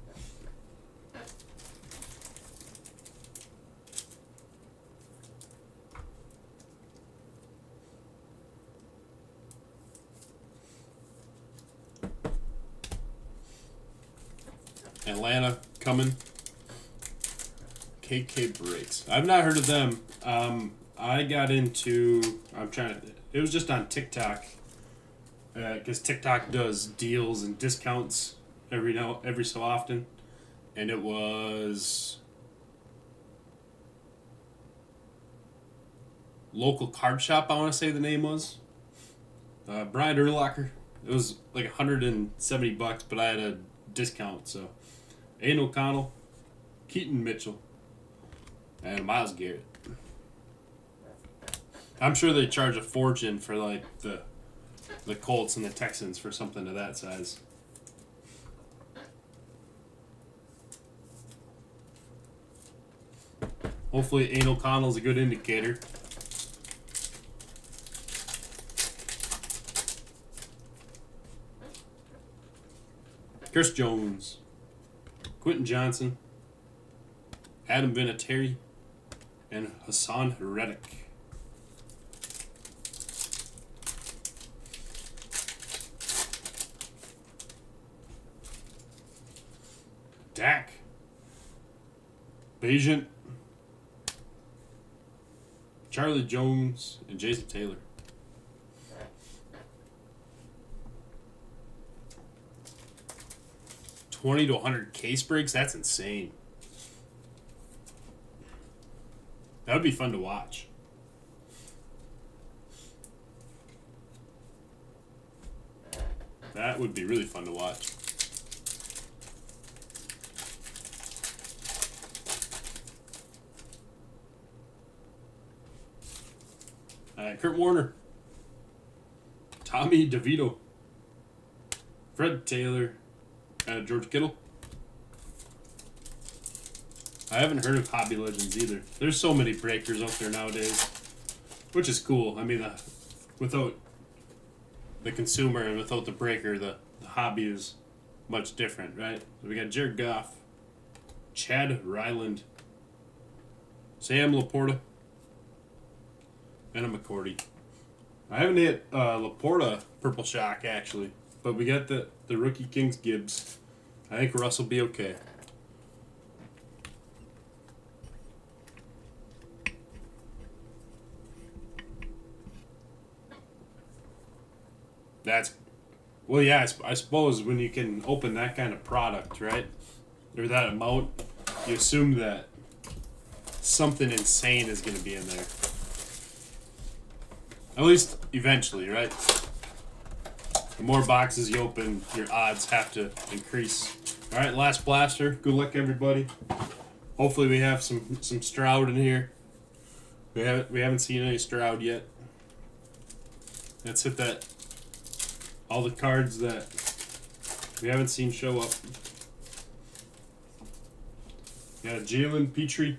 Atlanta coming. KK Breaks. I've not heard of them. I got into... It was just on TikTok. Because TikTok does deals and discounts every so often, and it was local card shop. I want to say the name was Brian Urlacher. It was like $170, but I had a discount. So Aiden O'Connell, Keaton Mitchell, and Myles Garrett. I'm sure they charge a fortune for like the Colts and the Texans for something of that size. Hopefully Aiden O'Connell's a good indicator. Chris Jones, Quentin Johnson, Adam Vinatieri, and Hassan Reddick. Dak, Bajent, Charlie Jones, and Jason Taylor. $20 to 100 case breaks? That's insane. That would be fun to watch. That would be really fun to watch. Kurt Warner, Tommy DeVito, Fred Taylor, and George Kittle. I haven't heard of Hobby Legends either. There's so many breakers out there nowadays, which is cool. I mean, without the consumer and without the breaker, the hobby is much different, right? So we got Jared Goff, Chad Ryland, Sam Laporta, and a McCourty. I haven't hit Laporta Purple Shock, actually. But we got the rookie Kings Gibbs. I think Russ will be okay. That's... Well, yeah, I suppose when you can open that kind of product, right? Or that amount, you assume that something insane is going to be in there. At least eventually, right? The more boxes you open, your odds have to increase. All right, last blaster. Good luck, everybody. Hopefully we have some Stroud in here. We haven't seen any Stroud yet. Let's hit that. All the cards that we haven't seen show up. Got a Jalen Petrie.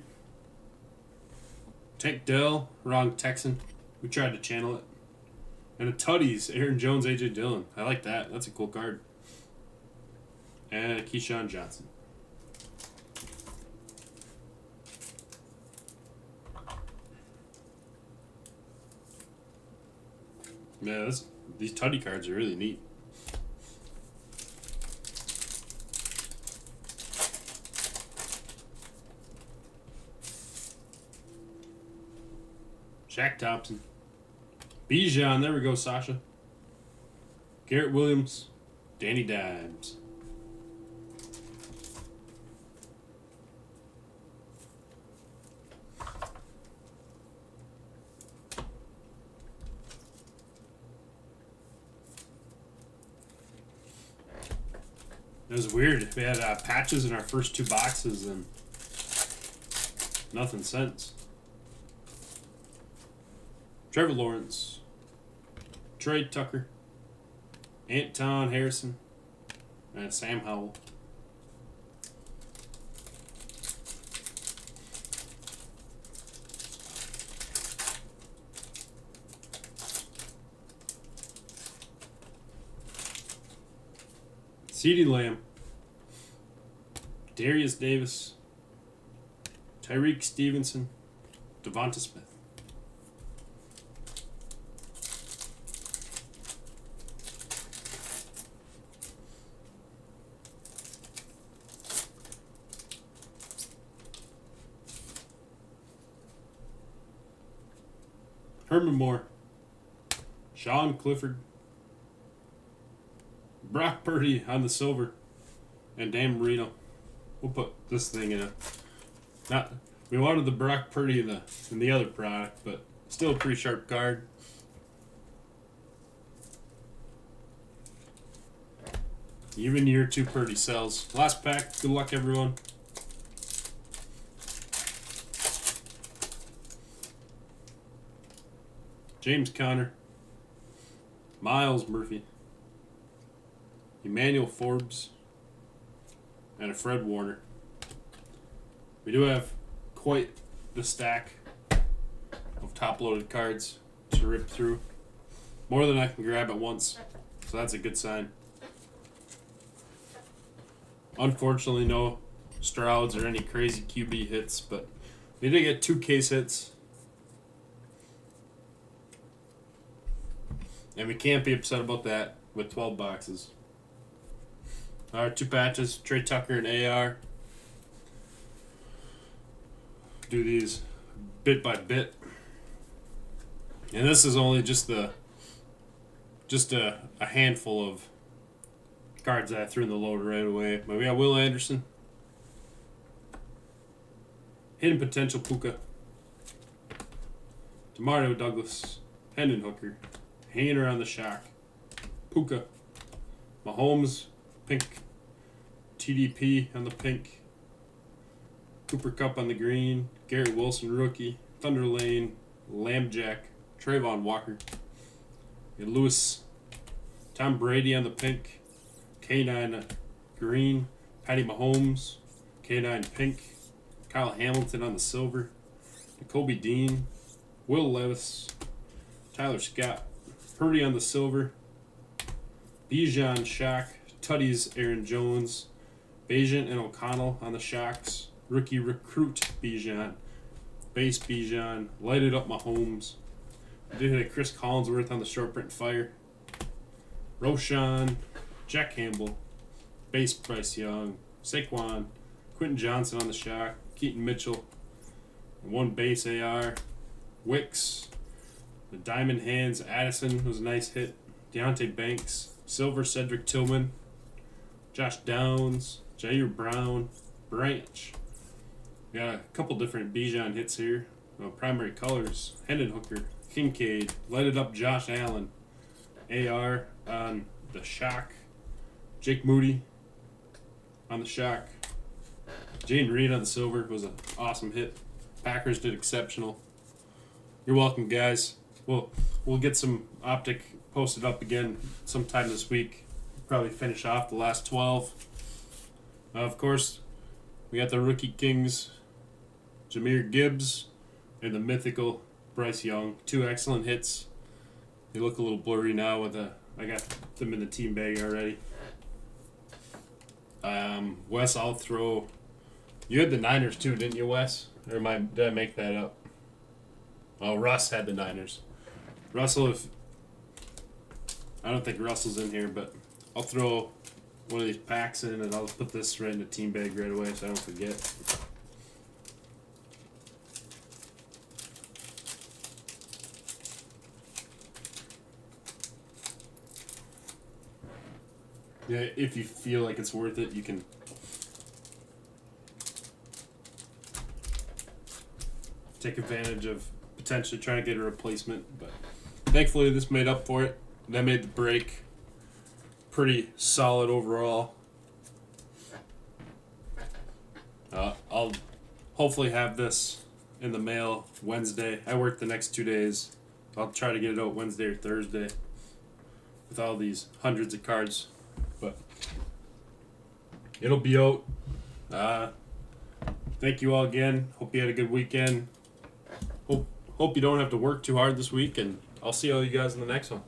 Tank Dell, wrong Texan. We tried to channel it. And a Tutties, Aaron Jones, AJ Dillon. I like that. That's a cool card. And a Keyshawn Johnson. Yeah, these Tutty cards are really neat. Shaq Thompson. Bijan, there we go, Sasha. Garrett Williams. Danny Dimes. It was weird. We had patches in our first two boxes and nothing since. Trevor Lawrence. Trey Tucker. Anton Harrison. And Sam Howell. CeeDee Lamb. Darius Davis. Tyreek Stevenson. Devonta Smith. Herman Moore. Sean Clifford. Brock Purdy on the silver. And Dan Marino. We'll put this thing in we wanted the Brock Purdy in the other product, but still a pretty sharp card. Even year 2 Purdy sells. Last pack. Good luck, everyone. James Conner. Miles Murphy. Emmanuel Forbes. And a Fred Warner. We do have quite the stack of top-loaded cards to rip through. More than I can grab at once, so that's a good sign. Unfortunately, no Strouds or any crazy QB hits, but we did get 2 case hits. And we can't be upset about that with 12 boxes. All right, 2 patches, Trey Tucker and AR. Do these bit by bit. And this is only just a handful of cards that I threw in the load right away. But we got Will Anderson. Hidden Potential Puka. DeMario Douglas. Hendon Hooker. Hainer on the shock. Puka. Mahomes. Pink. TDP on the pink. Cooper Kupp on the green. Garrett Wilson rookie. Thunder Lane. Lambjack. Trayvon Walker. And Lewis. Tom Brady on the pink. K9 green. Patty Mahomes. K9 pink. Kyle Hamilton on the silver. Jacoby Dean. Will Levis. Tyler Scott. Purdy on the silver. Bijan Shock. Tutties Aaron Jones. Bajan and O'Connell on the shocks. Rookie recruit Bijan. Base Bijan. Lighted up Mahomes. I did hit a Chris Collinsworth on the short print fire. Roshan, Jack Campbell, base Bryce Young, Saquon, Quentin Johnson on the shock, Keaton Mitchell, one base AR, Wicks, the Diamond Hands, Addison was a nice hit, Deontay Banks, Silver, Cedric Tillman, Josh Downs, Jair Brown, Branch. We got a couple different Bijan hits here. Primary colors, Hendon Hooker, Kincaid, Light It Up Josh Allen, AR on the shock, Jake Moody on the shock, Jane Reed on the silver was an awesome hit. Packers did exceptional. You're welcome, guys. We'll get some Optic posted up again sometime this week. Probably finish off the last 12. Of course, we got the Rookie Kings, Jahmyr Gibbs, and the mythical Bryce Young. Two excellent hits. They look a little blurry now with I got them in the team bag already. Wes, I'll throw. You had the Niners too, didn't you, Wes? Or did I make that up? Oh, Russ had the Niners. Russell, I don't think Russell's in here, but I'll throw one of these packs in and I'll put this right in the team bag right away so I don't forget. Yeah, if you feel like it's worth it, you can take advantage of potentially trying to get a replacement. But thankfully, this made up for it. That made the break pretty solid overall. I'll hopefully have this in the mail Wednesday. I work the next 2 days. I'll try to get it out Wednesday or Thursday with all these hundreds of cards. But it'll be out. Thank you all again. Hope you had a good weekend. Hope you don't have to work too hard this week, and I'll see all you guys in the next one.